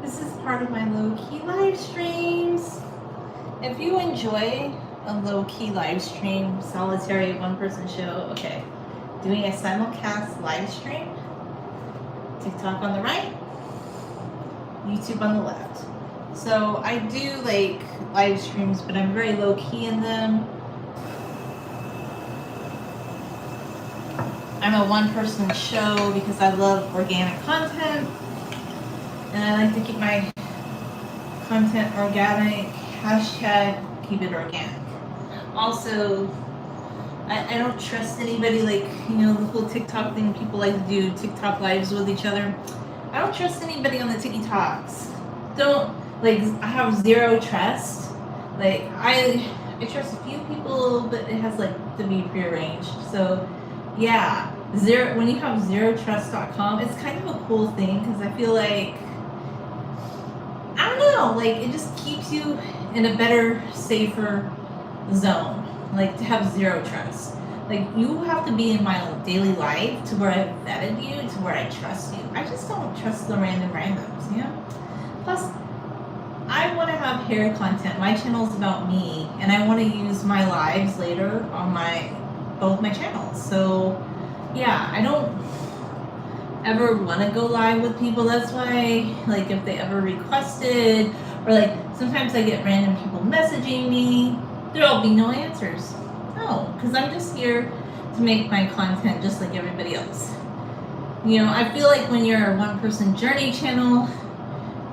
This is part of my low-key live streams. If you enjoy a low-key live stream, solitary one-person show, okay, doing a simulcast live stream, TikTok on the right, YouTube on the left. So I do like live streams, but I'm very low-key in them. I'm a one-person show because I love organic content, and I like to keep my content organic. Hashtag keep it organic. Also, I don't trust anybody, like, you know, the whole TikTok thing, people like to do TikTok lives with each other. I don't trust anybody on the TikToks. Don't, like, I have zero trust. Like, I trust a few people, but it has, like, to be prearranged. So, yeah, when you have zerotrust.com, it's kind of a cool thing because I feel like, I don't know, like, it just keeps you in a better, safer zone. Like, to have zero trust. Like, you have to be in my daily life to where I've vetted you, to where I trust you. I just don't trust the randoms, you know? Plus, I want to have hair content. My channel's about me, and I want to use my lives later on both my channels. So, yeah, I don't ever want to go live with people. That's why, like, if they ever requested, or like, sometimes I get random people messaging me, there'll be no answers. No, because I'm just here to make my content just like everybody else. You know, I feel like when you're a one-person journey channel,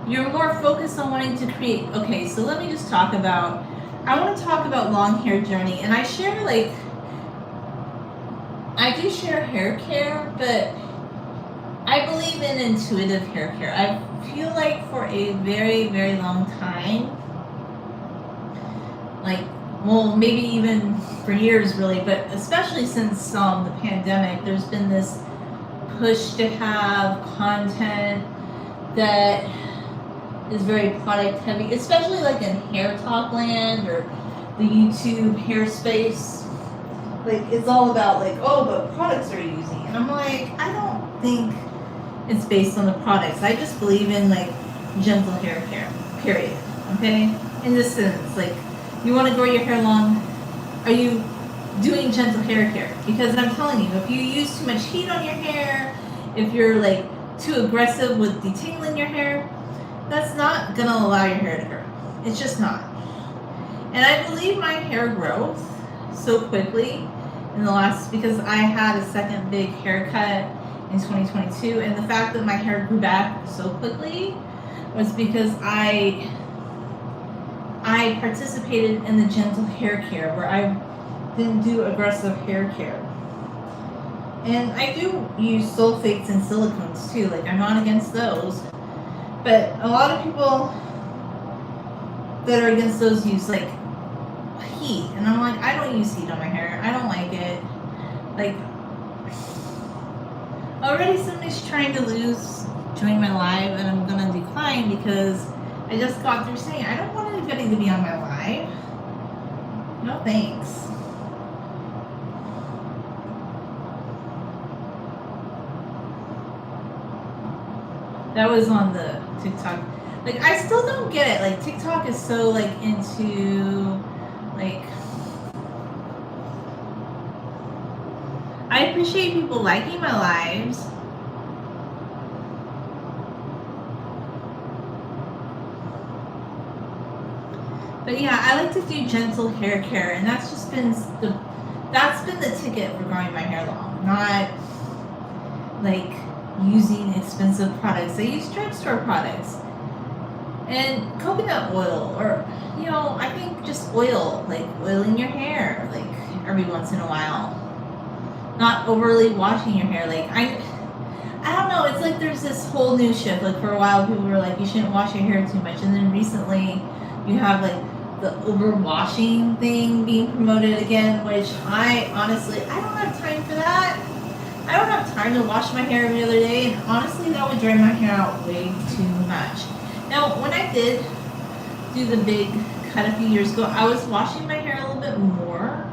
you're more focused on wanting to create. Okay, so let me just I want to talk about long hair journey, and I share, like, I do share hair care, but I believe in intuitive hair care. I feel like for a very, very long time, like, well, maybe even for years really, but especially since the pandemic, there's been this push to have content that is very product heavy, especially like in hair talk land or the YouTube hair space. Like, it's all about, like, oh, but products are using. And I'm like, I don't think it's based on the products. I just believe in, like, gentle hair care, period. Okay? In this sense, like, you want to grow your hair long, are you doing gentle hair care? Because I'm telling you, if you use too much heat on your hair, if you're, like, too aggressive with detangling your hair, that's not going to allow your hair to grow. It's just not. And I believe my hair growth so quickly in the last, because I had a second big haircut in 2022, and the fact that my hair grew back so quickly was because I participated in the gentle hair care where I didn't do aggressive hair care. And I do use sulfates and silicones too, like, I'm not against those. But a lot of people that are against those use, like, heat. And I'm like, I don't use heat on my hair. I don't like it. Like, already somebody's trying to join my live, and I'm gonna decline because I just got through saying I don't want anybody to be on my live. No thanks. That was on the TikTok. Like, I still don't get it. Like, TikTok is so, like, into, like, I appreciate people liking my lives. But yeah, I like to do gentle hair care, and that's just been the ticket for growing my hair long. Not, like, using expensive products. I use drugstore products. And coconut oil, or, you know, I think just oil, like oiling your hair, like, every once in a while. Not overly washing your hair. Like, I don't know, it's like there's this whole new shift. Like, for a while people were like, you shouldn't wash your hair too much, and then recently you have, like, the overwashing thing being promoted again, which I honestly don't have time for that. I don't have time to wash my hair every other day, and honestly that would dry my hair out way too much. Now, when I did do the big cut a few years ago, I was washing my hair a little bit more,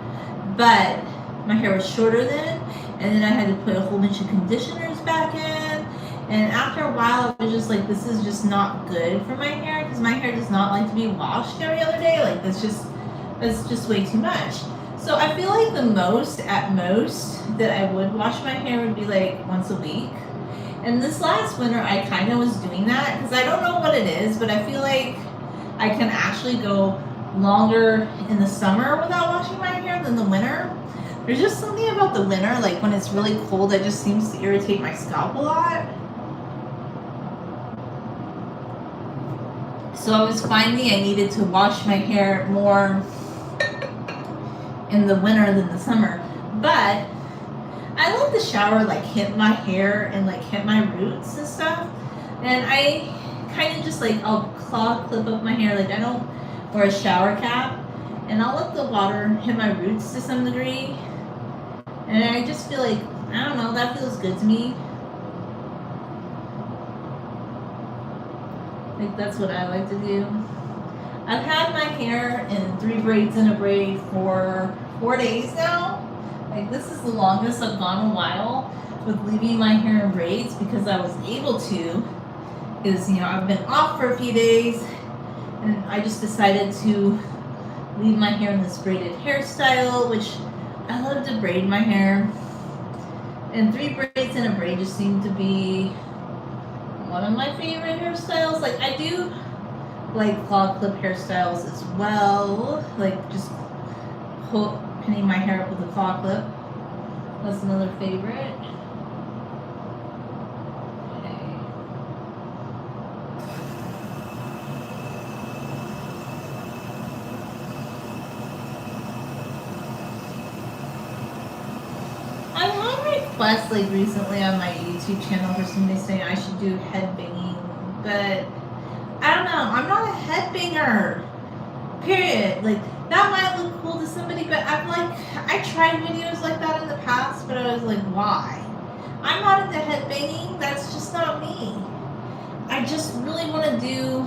but my hair was shorter then, and then I had to put a whole bunch of conditioners back in, And after a while, I was just like, this is just not good for my hair, because my hair does not like to be washed every other day. Like that's just way too much. So I feel like the most that I would wash my hair would be like once a week. And this last winter, I kind of was doing that because I don't know what it is, but I feel like I can actually go longer in the summer without washing my hair than the winter. There's just something about the winter, like when it's really cold, that just seems to irritate my scalp a lot. So I was finding I needed to wash my hair more in the winter than the summer. But I let the shower like hit my hair and like hit my roots and stuff. And I kind of just like, I'll claw clip up my hair, like I don't wear a shower cap. And I'll let the water hit my roots to some degree. And I just feel like, I don't know, that feels good to me. Like that's what I like to do. I've had my hair in 3 braids and a braid for 4 days now. Like this is the longest I've gone in a while with leaving my hair in braids, because I was able to, because you know I've been off for a few days and I just decided to leave my hair in this braided hairstyle, which I love to braid my hair. And 3 braids and a braid just seem to be one of my favorite hairstyles. Like I do like claw clip hairstyles as well, like just pinning my hair up with a claw clip. That's another favorite. Okay. I had requests like recently on my YouTube channel for somebody saying I should do head banging, but I don't know, I'm not a head banger, period. Like that might look cool to somebody, but I tried videos like that in the past, but I was like, why? I'm not into head banging, that's just not me. I just really want to do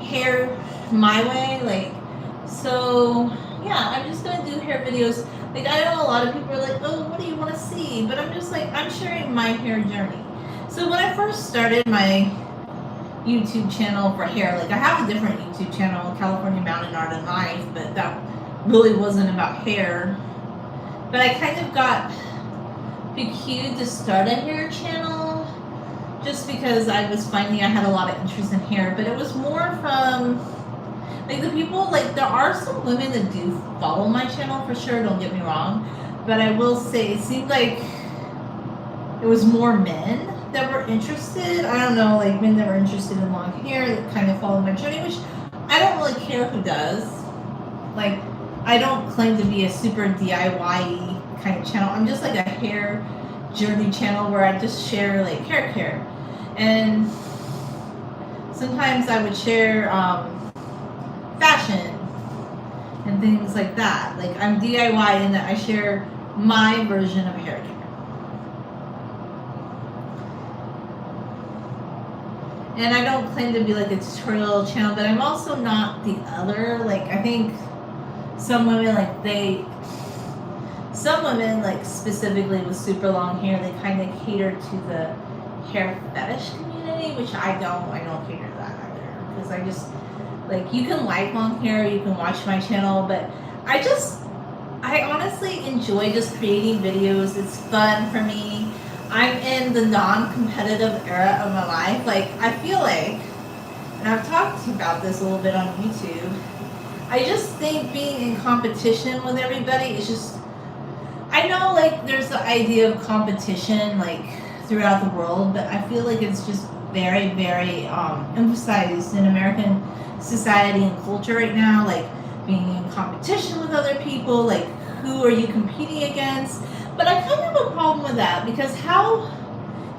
hair my way, like, so yeah, I'm just gonna do hair videos. Like I know a lot of people are like, oh, what do you want to see? But I'm just like, I'm sharing my hair journey. So when I first started my YouTube channel for hair, like I have a different YouTube channel, California Mountain Art and Life, but that really wasn't about hair. But I kind of got PQ'd to start a hair channel just because I was finding I had a lot of interest in hair, but it was more from like the people, like there are some women that do follow my channel for sure, don't get me wrong, but I will say it seemed like it was more men that were interested. I don't know, like men that were interested in long hair that kind of follow my journey, which I don't really care who does. Like I don't claim to be a super DIY kind of channel. I'm just like a hair journey channel where I just share like hair care. And sometimes I would share fashion and things like that. Like I'm DIY in that I share my version of hair care. And I don't claim to be like a tutorial channel, but I'm also not the other. Like I think some women like specifically with super long hair, they kind of cater to the hair fetish community, which I don't cater to that either. Because I just, like, you can like long hair, you can watch my channel, but I honestly enjoy just creating videos. It's fun for me. I'm in the non-competitive era of my life. Like, I feel like, and I've talked about this a little bit on YouTube, I just think being in competition with everybody is just, I know like there's the idea of competition like throughout the world, but I feel like it's just very, very emphasized in American society and culture right now, like being in competition with other people, like who are you competing against? But I kind of have a problem with that, because how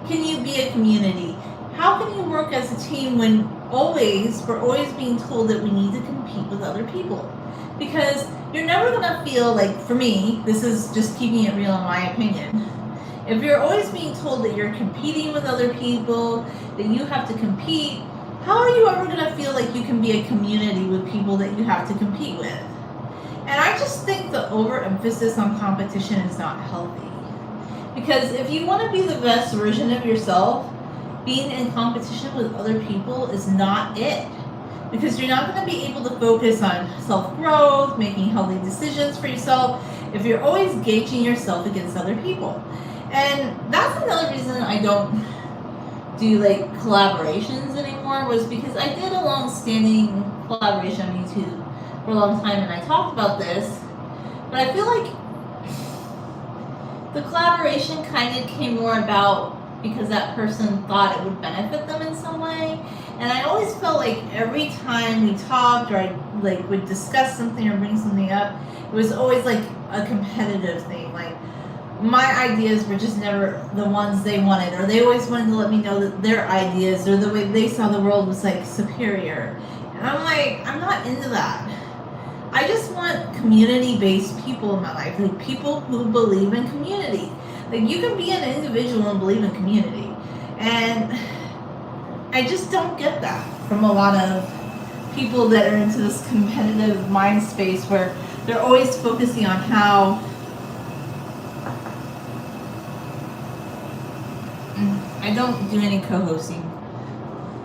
can you be a community? How can you work as a team when we're always being told that we need to compete with other people? Because you're never gonna feel like, for me, this is just keeping it real in my opinion, if you're always being told that you're competing with other people, that you have to compete, how are you ever gonna feel like you can be a community with people that you have to compete with? And I just think the overemphasis on competition is not healthy. Because if you want to be the best version of yourself, being in competition with other people is not it. Because you're not going to be able to focus on self-growth, making healthy decisions for yourself, if you're always gauging yourself against other people. And that's another reason I don't do like collaborations anymore, was because I did a long-standing collaboration on YouTube for a long time, and I talked about this, but I feel like the collaboration kind of came more about because that person thought it would benefit them in some way. And I always felt like every time we talked or I like would discuss something or bring something up, it was always like a competitive thing. Like my ideas were just never the ones they wanted, or they always wanted to let me know that their ideas or the way they saw the world was like superior. And I'm like, I'm not into that. I just want community-based people in my life, like people who believe in community. Like you can be an individual and believe in community, and I just don't get that from a lot of people that are into this competitive mind space where they're always focusing on how I don't do any co-hosting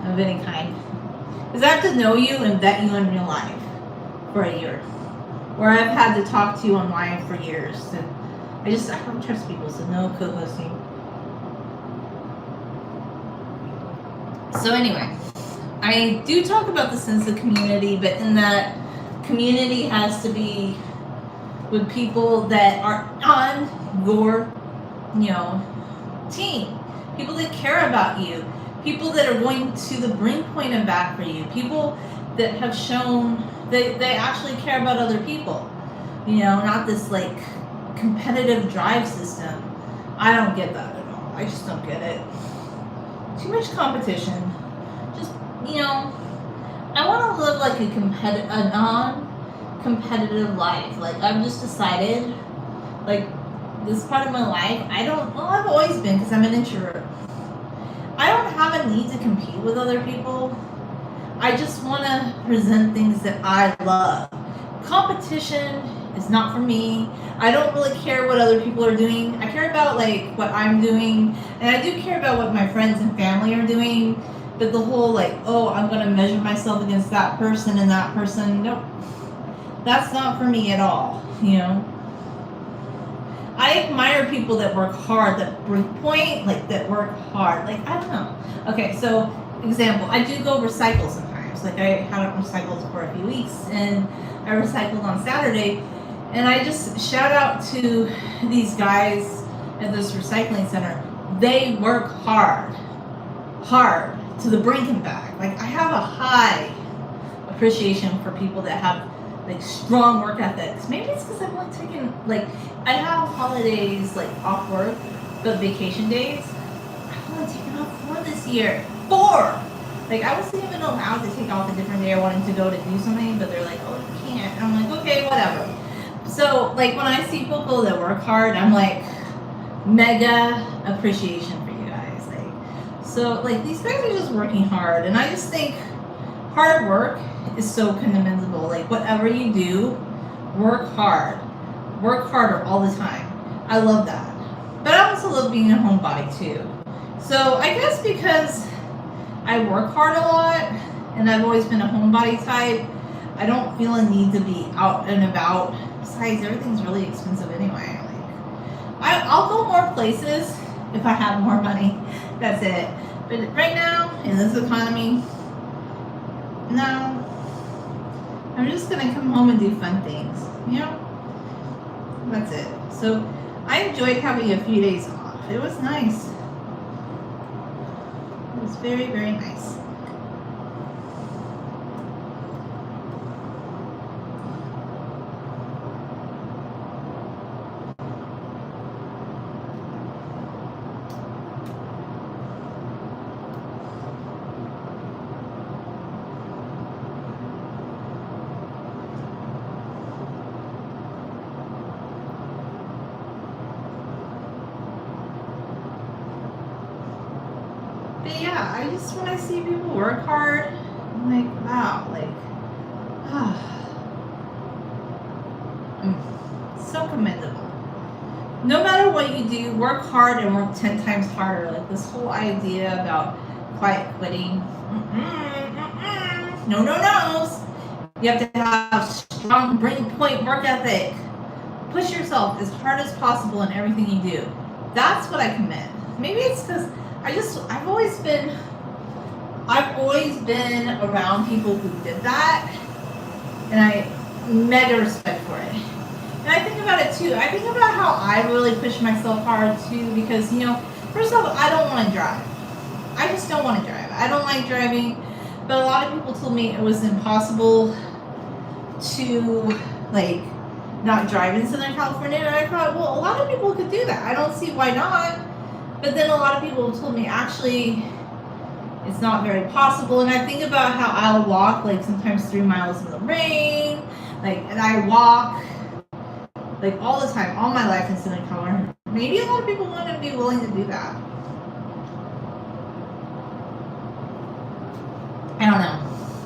of any kind, because I have to know you and vet you in real life for a year, where I've had to talk to you online for years, and I don't trust people, so no co-hosting. So anyway, I do talk about the sense of community, but in that community has to be with people that are on your, team. People that care about you. People that are going to the brink point and back for you. People that have shown they actually care about other people. Not this like competitive drive system. I don't get that at all. I just don't get it. Too much competition. Just, I want to live like a non-competitive life. Like I've just decided, like this part of my life, I've always been, because I'm an introvert. I don't have a need to compete with other people. I just want to present things that I love. Competition is not for me. I don't really care what other people are doing. I care about like what I'm doing, and I do care about what my friends and family are doing. But the whole like, oh, I'm going to measure myself against that person and that person, nope. That's not for me at all, I admire people that work hard, that bring point, like that work hard. Like, I don't know. Okay, so example, I do go recycle sometimes. Like I haven't recycled for a few weeks, and I recycled on Saturday, and I just shout out to these guys at this recycling center. They work hard to the brink and back. Like I have a high appreciation for people that have like strong work ethics. Maybe it's because I'm like taking like I have holidays like off work, but vacation days I've only taken off 4 this year. 4. Like I wasn't even allowed to take off a different day I wanted to go to do something, but they're like, oh, you can't. And I'm like, okay, whatever. So like when I see people that work hard, I'm like mega appreciation for you guys. Like so like these guys are just working hard, and I just think hard work is so commendable. Like whatever you do, work hard. Work harder all the time. I love that. But I also love being a homebody too. So I guess because I work hard a lot and I've always been a homebody type, I don't feel a need to be out and about. Besides, everything's really expensive anyway. Like I'll go more places if I have more money. That's it. But right now, in this economy, no. I'm just gonna come home and do fun things, That's it. So I enjoyed having a few days off. It was nice. It was very, very nice. Yeah, I just, when I see people work hard, I'm like, wow, like, so commendable. No matter what you do, work hard and work 10 times harder. Like this whole idea about quiet quitting. No, no, no's. You have to have strong brain point work ethic. Push yourself as hard as possible in everything you do. That's what I commend. Maybe it's because I've always been around people who did that, and I mega respect for it. And I think about it too. I think about how I really push myself hard too, because, you know, first off, I don't want to drive. I just don't want to drive. I don't like driving, but a lot of people told me it was impossible to, like, not drive in Southern California. And I thought, well, a lot of people could do that. I don't see why not. But then a lot of people told me, actually, it's not very possible. And I think about how I'll walk, like, sometimes 3 miles in the rain, like, and I walk, like, all the time, all my life in Southern California. Maybe a lot of people wouldn't be willing to do that. I don't know.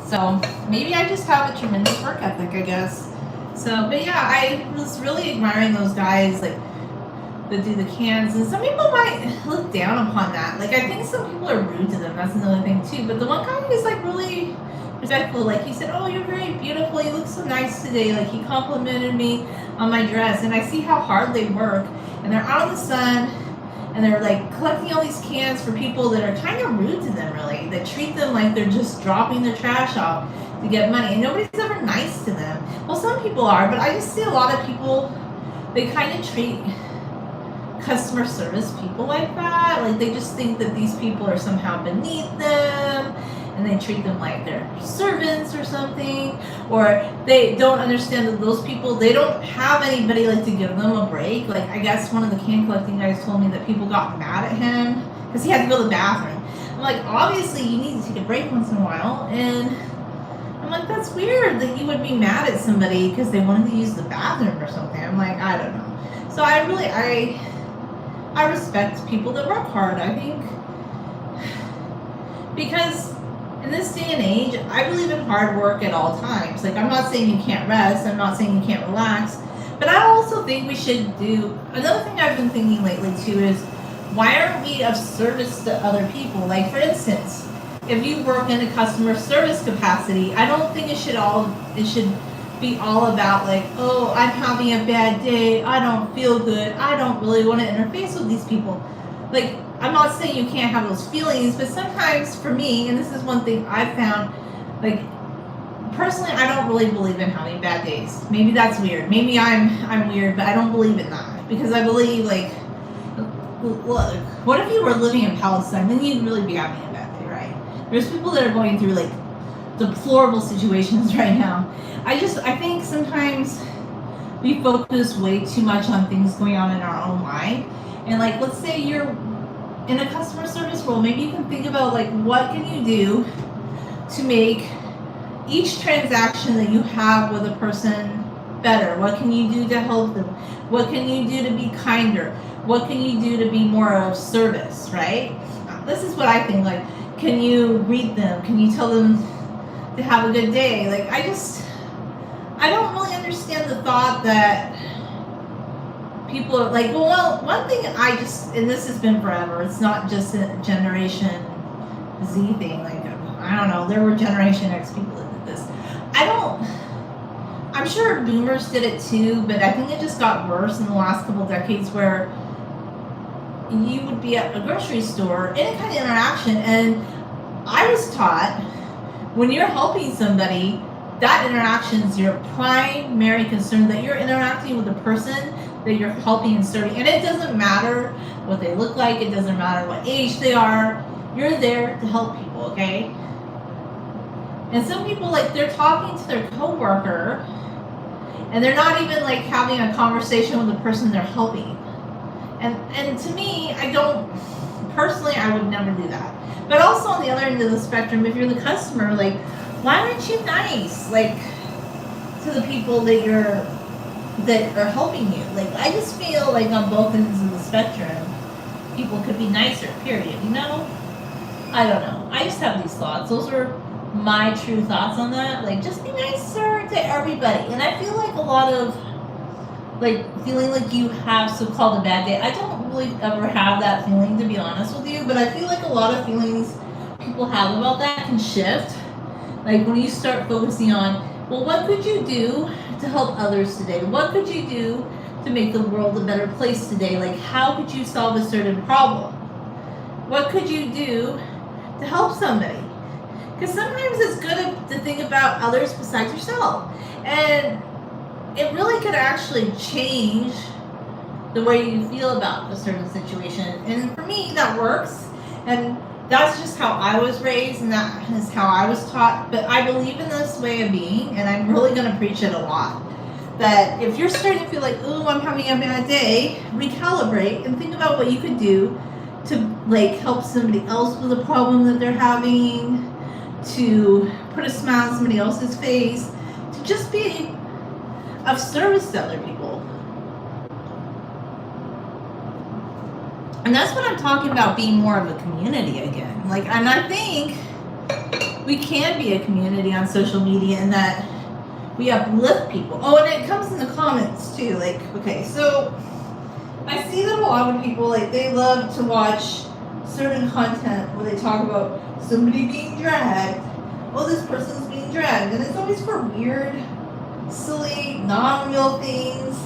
So maybe I just have a tremendous work ethic, I guess. So, but yeah, I was really admiring those guys, like, that do the cans. And some people might look down upon that. Like, I think some people are rude to them. That's another thing, too. But the one guy is, like, really respectful. Like, he said, oh, you're very beautiful. You look so nice today. Like, he complimented me on my dress. And I see how hard they work. And they're out in the sun. And they're, like, collecting all these cans for people that are kind of rude to them, really. That treat them like they're just dropping the trash off to get money. And nobody's ever nice to them. Well, some people are, but I just see a lot of people, they kind of treat customer service people like that. Like, they just think that these people are somehow beneath them, and they treat them like they're servants or something. Or they don't understand that those people, they don't have anybody, like, to give them a break. Like, I guess one of the can collecting guys told me that people got mad at him because he had to go to the bathroom. I'm like, obviously you need to take a break once in a while. And I'm like, that's weird that you would be mad at somebody because they wanted to use the bathroom or something. I'm like, I don't know. So I respect people that work hard, I think. Because in this day and age, I believe in hard work at all times. Like, I'm not saying you can't rest. I'm not saying you can't relax. But I also think we should do... Another thing I've been thinking lately, too, is why aren't we of service to other people? Like, for instance, if you work in a customer service capacity, I don't think it should be all about, like, oh, I'm having a bad day. I don't feel good. I don't really want to interface with these people. Like, I'm not saying you can't have those feelings, but sometimes for me, and this is one thing I've found, like, personally, I don't really believe in having bad days. Maybe that's weird. Maybe I'm weird, but I don't believe in that. Because I believe, like, look, what if you were living in Palestine? Then you'd really be having a bad day, right? There's people that are going through, like, deplorable situations right now. I think sometimes we focus way too much on things going on in our own mind. And, like, let's say you're in a customer service role, maybe you can think about, like, what can you do to make each transaction that you have with a person better? What can you do to help them? What can you do to be kinder? What can you do to be more of service, right? This is what I think. Like, can you greet them? Can you tell them to have a good day? Like, I don't really understand the thought that people are like, well, one thing and this has been forever, it's not just a Generation Z thing, like, I don't know, there were Generation X people that did this. I'm sure boomers did it too, but I think it just got worse in the last couple decades, where you would be at a grocery store, any kind of interaction, and I was taught when you're helping somebody, that interaction is your primary concern, that you're interacting with the person that you're helping and serving. And it doesn't matter what they look like. It doesn't matter what age they are. You're there to help people, okay? And some people, like, they're talking to their coworker, and they're not even, like, having a conversation with the person they're helping. And to me, personally, I would never do that. But also on the other end of the spectrum, if you're the customer, like, why aren't you nice, like, to the people that are helping you? Like, I just feel like on both ends of the spectrum, people could be nicer, period, you know? I don't know. I just have these thoughts. Those are my true thoughts on that. Like, just be nicer to everybody. And I feel like a lot of, like, feeling like you have so-called a bad day. I don't really ever have that feeling, to be honest with you, but I feel like a lot of feelings people people have about that can shift. Like when you start focusing on, well, what could you do to help others today? What could you do to make the world a better place today? Like, how could you solve a certain problem? What could you do to help somebody? Because sometimes it's good to think about others besides yourself. And it really could actually change the way you feel about a certain situation. And for me, that works. And that's just how I was raised, and that is how I was taught. But I believe in this way of being, and I'm really going to preach it a lot. That if you're starting to feel like, oh, I'm having a bad day, recalibrate and think about what you could do to like help somebody else with a problem that they're having, to put a smile on somebody else's face, to just be of service to other people. And that's what I'm talking about, being more of a community again. Like, and I think we can be a community on social media in that we uplift people. Oh, and it comes in the comments too. Like, okay, so I see that a lot of people, like, they love to watch certain content where they talk about somebody being dragged. Oh, this person's being dragged. And it's always for weird, silly, non-real things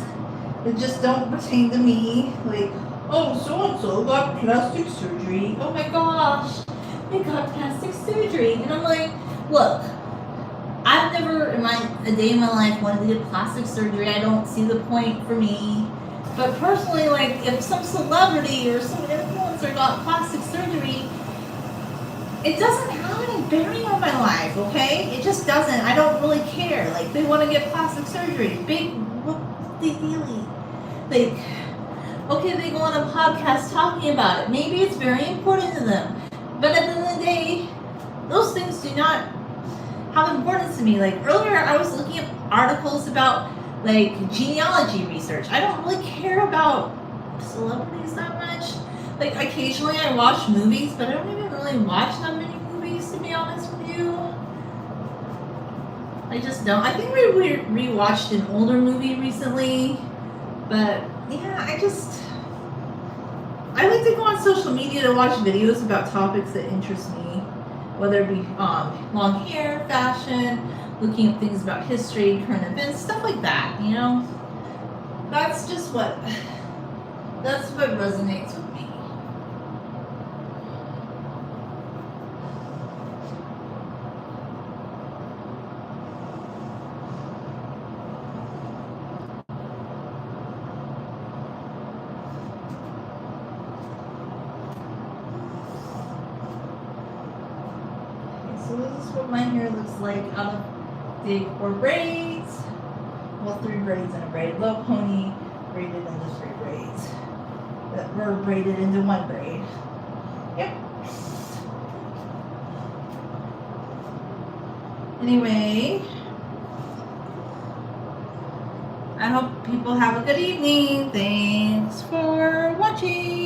that just don't pertain to me. Like, oh, so-and-so got plastic surgery. Oh my gosh, they got plastic surgery. And I'm like, look, I've never a day in my life wanted to get plastic surgery. I don't see the point for me. But personally, like, if some celebrity or some influencer got plastic surgery, it doesn't have any bearing on my life, okay? It just doesn't. I don't really care. Like, they want to get plastic surgery. Big, what they really, like, okay, they go on a podcast talking about it. Maybe it's very important to them. But at the end of the day, those things do not have importance to me. Like, earlier I was looking at articles about, like, genealogy research. I don't really care about celebrities that much. Like, occasionally I watch movies, but I don't even really watch that many movies, to be honest with you. I just don't. I think we rewatched an older movie recently, but yeah, I like to go on social media to watch videos about topics that interest me, whether it be long hair, fashion, looking at things about history, current events, stuff like that, you know? That's what resonates with me. So this is what my hair looks like out of the 4 braids. Well, 3 braids and a braid. Low pony braided into 3 braids that were braided into 1 braid. Yep. Anyway, I hope people have a good evening. Thanks for watching.